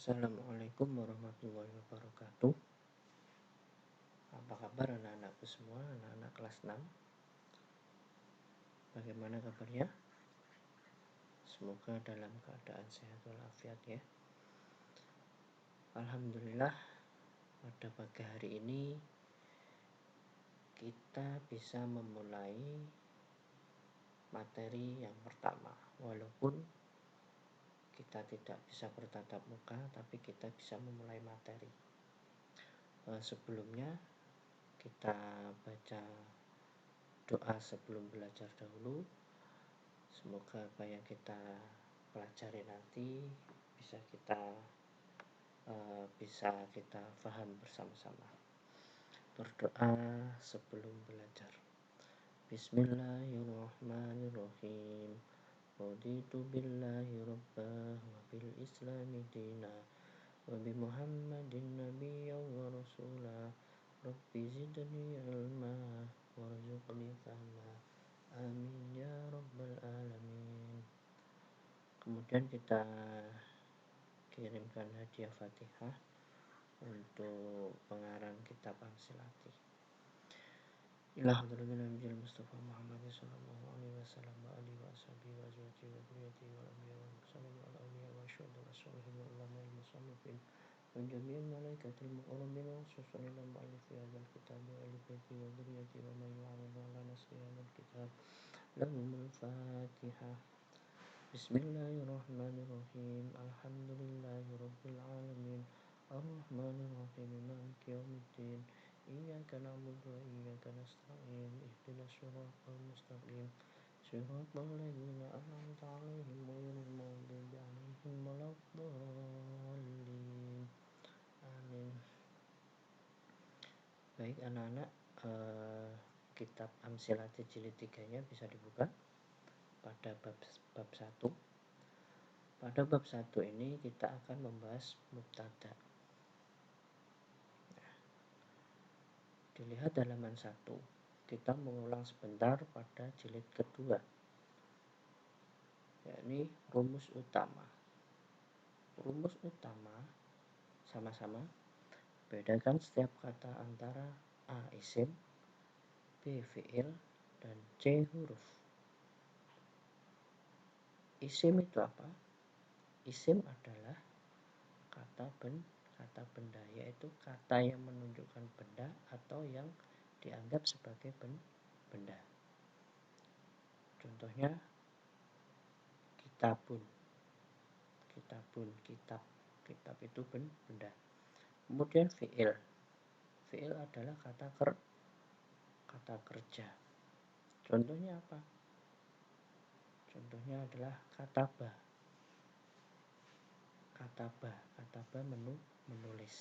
Assalamualaikum warahmatullahi wabarakatuh. Apa kabar anak-anakku semua, anak-anak kelas 6? Bagaimana kabarnya? Semoga dalam keadaan sehat walafiat ya. Alhamdulillah, pada pagi hari ini kita bisa memulai materi yang pertama. Walaupun kita tidak bisa bertatap muka, tapi kita bisa memulai materi. Sebelumnya kita baca doa sebelum belajar dahulu. Semoga apa yang kita pelajari nanti bisa kita paham bersama-sama. Berdoa sebelum belajar. Bismillahirrahmanirrahim. Raditu billahi rabbah wa bil islami dina wa bi muhammadin nabiyyan wa rasulah. Rabbi zidni ilma warzuqni fahma. Amin ya rabbal alamin. Kemudian kita kirimkan hadiah Fatihah untuk pengarang kitab Amsilati. Ila hadratil anbiya Mustafa Muhammad sallallahu alaihi wasallam wa alihi wa sahbihi wa azwajihi wa dzurriyyatihi wal anbiya wal mursalin wal awliya wa syuhada was sholihin wal ulama'il musannifin wa jami'il malaikatil muqarrabin wa khususan ila mu'allifi hadzal kitab wa ahli baiti wa dzurriyyatihi wa man ya'awanu ala nasri hadzal kitab. Lahumul Fatihah. Bismillahirrahmanirrahim. Alhamdulillahi rabbil alamin. Ar-Rahmanir Rahim. Maliki yaumiddin. Iyyaka na'budu wa iyyaka nasta'in. Ihdinas siratal mustaqim. Siratal ladzina an'amta 'alaihim ghairil maghdubi 'alaihim waladdallin. Amin. Baik anak-anak, kitab Amsilati jilid 3-nya bisa dibuka pada bab 1. Pada bab 1 ini kita akan membahas mubtada. Dilihat halaman 1. Kita mengulang sebentar pada jilid kedua, yakni rumus utama. Rumus utama sama-sama bedakan setiap kata antara A isim, B fi'il, dan C huruf. Isim itu apa? Isim adalah kata benda, yaitu kata yang menunjukkan benda atau yang dianggap sebagai benda. Contohnya kitabun, kitab itu benda. Kemudian fi'il adalah kata kerja. Contohnya apa? Contohnya adalah kataba menulis.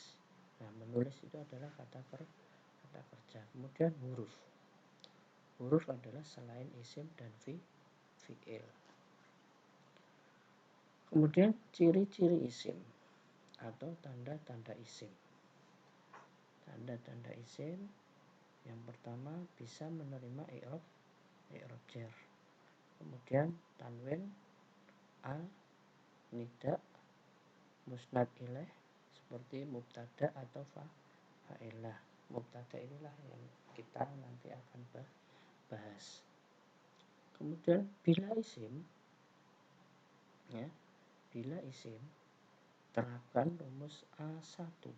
Nah, menulis itu adalah kata kerja. Kemudian huruf adalah selain isim dan fi'il. Kemudian ciri-ciri isim atau tanda-tanda isim. Tanda-tanda isim yang pertama bisa menerima i'rab jar. Kemudian tanwin, al, nida, musnad ilaih seperti mubtada atau fa'ilah. Mubtada inilah yang kita nanti akan bahas. Kemudian bila isim terapkan rumus A1.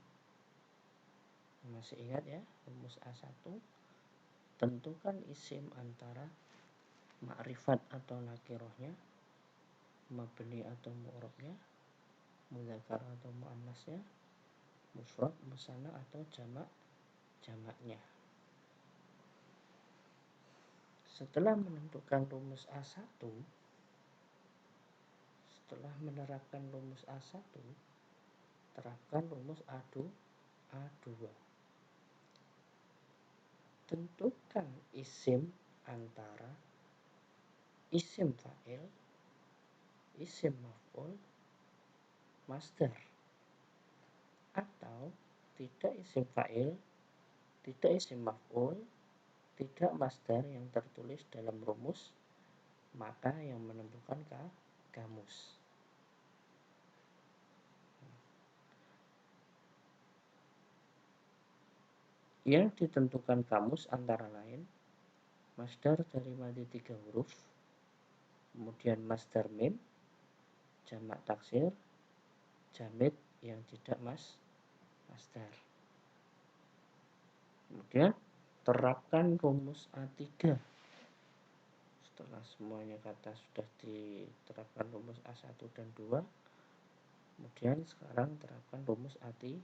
Masih ingat ya, rumus A1? Tentukan isim antara ma'rifat atau nakirohnya, mabni atau mu'rabnya, mudzakkar atau muannasnya, mufrad, musanna atau jamaknya. Setelah menentukan rumus A1, setelah menerapkan rumus A1, terapkan rumus A2. Tentukan isim antara isim fa'il, isim maf'ul, masdar, atau tidak isim fa'il, tidak isim maf'ul, tidak masdar yang tertulis dalam rumus, maka yang menentukan kamus. Yang ditentukan kamus antara lain masdar dari madi 3 huruf, kemudian masdar mim, jamak taksir, jamid yang tidak masdar. Kemudian terapkan rumus A3. Setelah semuanya kata sudah diterapkan rumus A1 dan 2, kemudian sekarang terapkan rumus A3.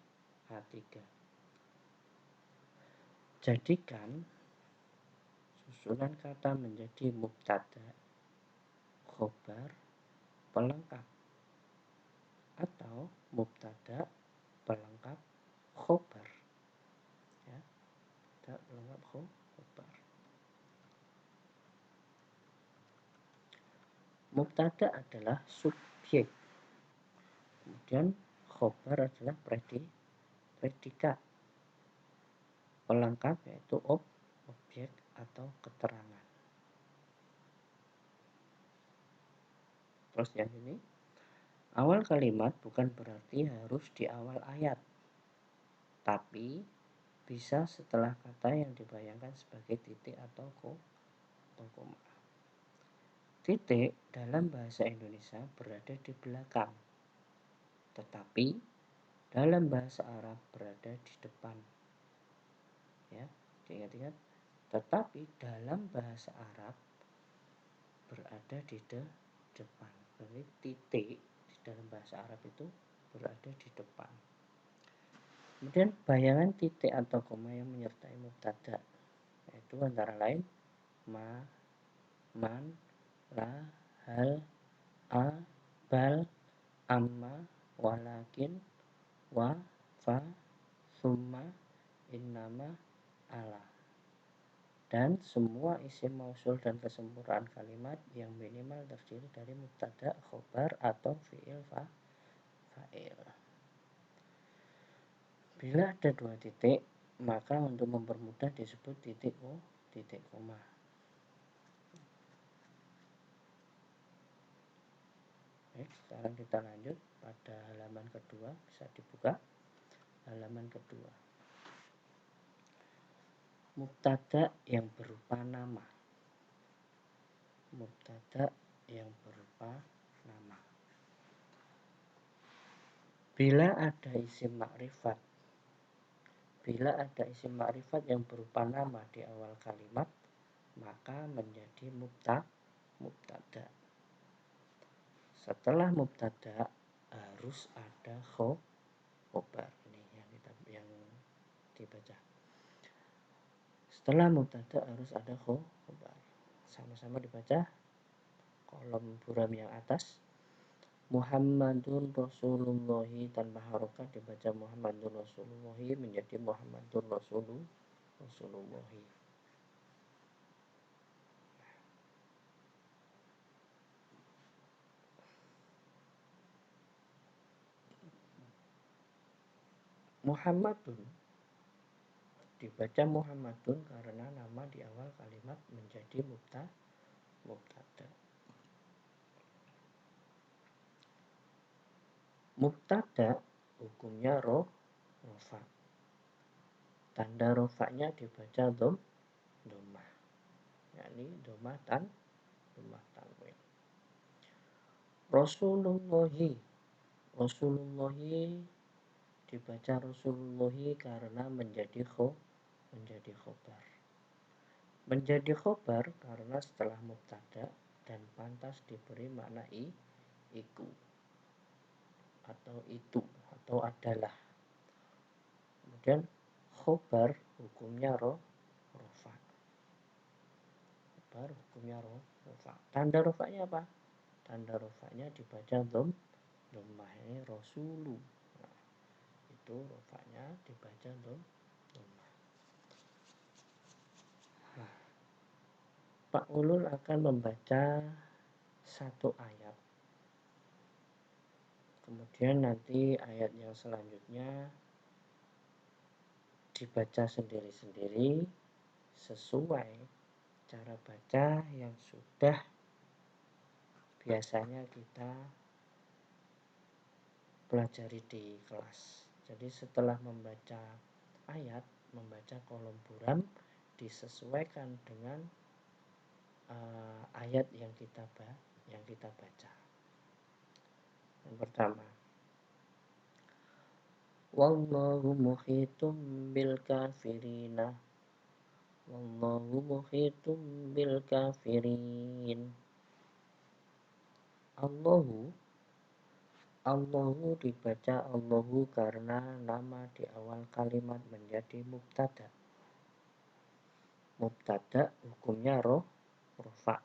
Jadikan susunan kata menjadi mubtada, khobar, pelengkap, atau mubtada, pelengkap, khobar. Ya, mubtada, pelengkap, khobar. Mubtada adalah subjek, kemudian khobar adalah predikat, pelengkap yaitu objek atau keterangan. Terus yang ini, awal kalimat bukan berarti harus di awal ayat, tapi bisa setelah kata yang dibayangkan sebagai titik atau koma. Titik dalam bahasa Indonesia berada di belakang, tetapi dalam bahasa Arab berada di depan. Ya, diingat-ingat. Tetapi dalam bahasa Arab berada di depan. Jadi titik di dalam bahasa Arab itu berada di depan. Kemudian bayangan titik atau koma yang menyertai mubtada, yaitu antara lain ma, man, la, hal, a, bal, amma, walakin, wa, fa, summa, innama, ala. Dan semua isim mausul dan kesempurnaan kalimat yang minimal terdiri dari mubtada, khobar, atau fi'il fa'il. Bila ada 2 titik, maka untuk mempermudah disebut titik koma. Baik, sekarang kita lanjut pada halaman kedua, bisa dibuka halaman kedua. Mubtada yang berupa nama. Mubtada yang berupa nama. Bila ada isim makrifat yang berupa nama di awal kalimat, maka menjadi mubtada. Setelah mubtada harus ada khobar. Ini yang dibaca. Setelah mubtada harus ada khobar. Sama-sama dibaca. Kolom buram yang atas. Muhammadun Rasulullahi tanpa harokat dibaca Muhammadun Rasulullahi menjadi Muhammadun Rasulullahi. Muhammadun dibaca Muhammadun karena nama di awal kalimat menjadi mubtada. Mubtada hukumnya rofa. Tanda rofanya dibaca dhammah, yakni dhammah tanwin. Rasulullahi dibaca Rasulullahi karena menjadi khobar. Menjadi khobar karena setelah mubtada dan pantas diberi makna iku atau itu atau adalah. Kemudian khobar hukumnya rofa. Khobar hukumnya rofa. Tanda rofanya apa? Tanda rofanya dibaca dhammah, ini rasulu. Nah, itu rofanya dibaca dhammah. Nah, Pak Ulul akan membaca satu ayat. Kemudian nanti ayat yang selanjutnya dibaca sendiri-sendiri sesuai cara baca yang sudah biasanya kita pelajari di kelas. Jadi setelah membaca ayat, membaca kolom buram disesuaikan dengan ayat yang kita baca. Yang pertama, wallahu muhitum bil kafirina. Wallahu muhitum bil kafirin. Allahu dibaca Allahu karena nama di awal kalimat menjadi mubtada. Mubtada hukumnya rofa.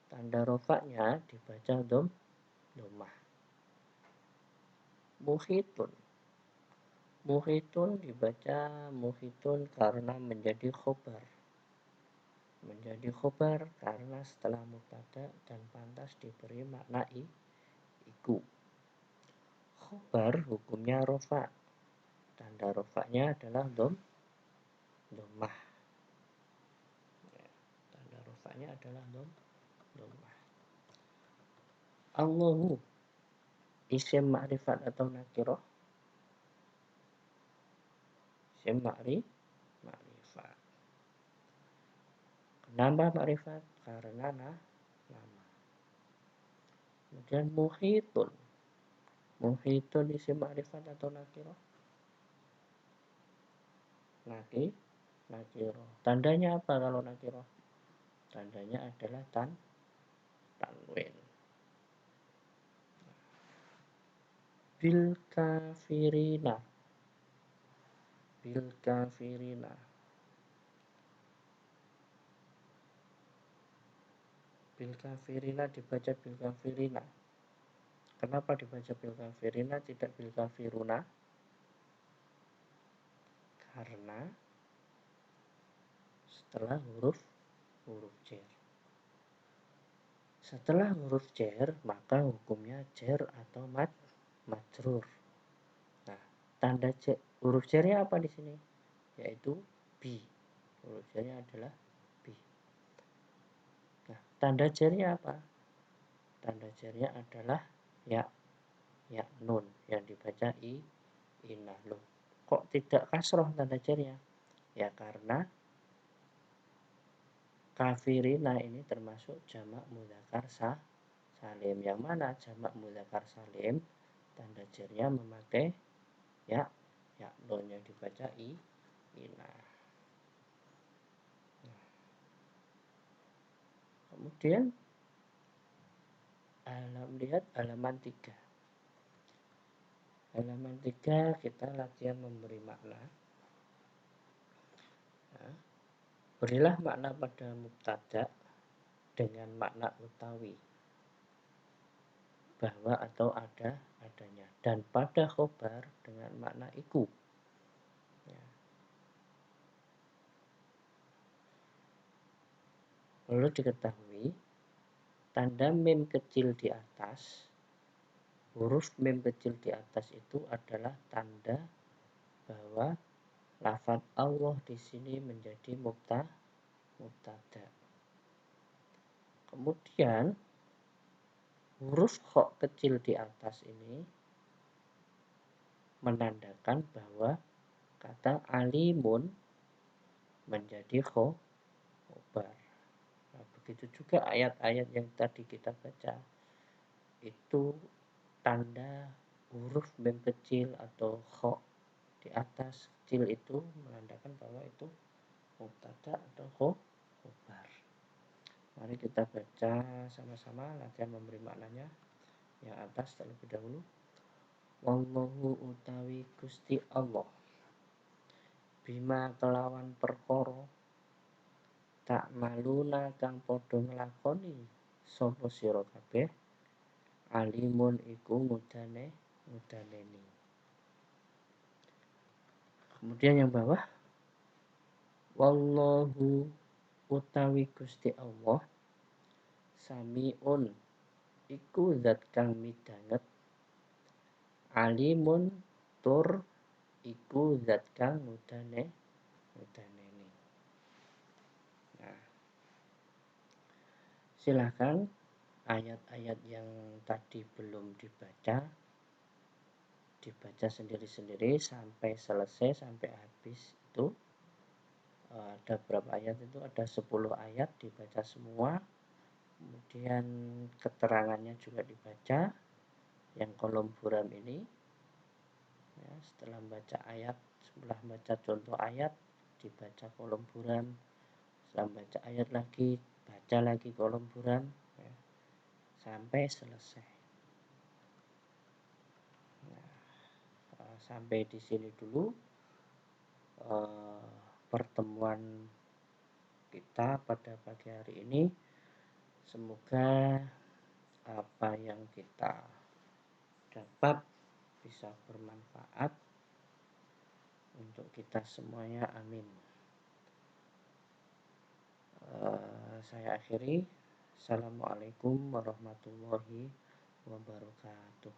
Tanda rofanya dibaca dhammah. Muhitun dibaca muhitun karena menjadi khobar. Menjadi khobar karena setelah mubtada dan pantas diberi makna iku. Khobar hukumnya rofa. Tanda rofanya adalah dhammah. Tanda rofanya adalah dhammah. Allahu isim ma'rifat atau nakirah? Isim ma'rifat. Kenapa ma'rifat? Karena nama. Kemudian muhitun isim ma'rifat atau nakirah? Nakirah. Tandanya apa kalau nakirah? Tandanya adalah tanwin. Bil kafirina. Bil kafirina. Bil kafirina dibaca bil kafirina. Kenapa dibaca bil kafirina tidak bil kafiruna? Karena setelah huruf jar. Setelah huruf jar, maka hukumnya jar atau majrur. Nah, tanda huruf jarnya apa di sini? Yaitu bi. Huruf jarnya adalah bi. Nah, tanda jarnya apa? Tanda jarnya adalah ya nun yang dibaca inah. Loh, kok tidak kasroh tanda jarnya? Ya karena kafirina ini termasuk jamak mudzakkar salim. Yang mana jamak mudzakkar salim tanda jarnya memakai ya nun yang dibaca inah. Nah, kemudian lihat halaman 3. Halaman 3 kita latihan memberi makna. Nah, berilah makna pada mubtada dengan makna utawi bahwa atau adanya, dan pada khobar dengan makna iku. Ya. Perlu diketahui tanda mim kecil di atas, huruf mim kecil di atas itu adalah tanda bahwa lafaz Allah di sini menjadi mubtada. Kemudian huruf kha kecil di atas ini menandakan bahwa kata alimun menjadi khobar. Nah, begitu juga ayat-ayat yang tadi kita baca. Itu tanda huruf mim kecil atau kha di atas kecil itu menandakan bahwa itu mubtada atau khobar. Mari kita baca sama-sama latihan memberi maknanya. Yang atas terlebih dahulu. Wallahu utawi Gusti Allah bima kelawan perkara tak maluna kang padha nglakoni sapa sira kabeh alimun iku ngudaneni. Kemudian yang bawah wallahu utawi Gusti Allah samiun iku zat kang midanget alimun tur iku zat kang ngudaneni. Nah, silahkan ayat-ayat yang tadi belum dibaca sendiri-sendiri sampai selesai, sampai habis itu ada berapa ayat itu, ada 10 ayat dibaca semua, kemudian keterangannya juga dibaca yang kolom buram ini ya. Setelah baca ayat, setelah baca contoh ayat, dibaca kolom buram, setelah baca ayat lagi, baca lagi kolom buram ya, sampai selesai. Nah, sampai di sini dulu pertemuan kita pada pagi hari ini. Semoga apa yang kita dapat bisa bermanfaat untuk kita semuanya, amin. Saya akhiri. Assalamualaikum warahmatullahi wabarakatuh.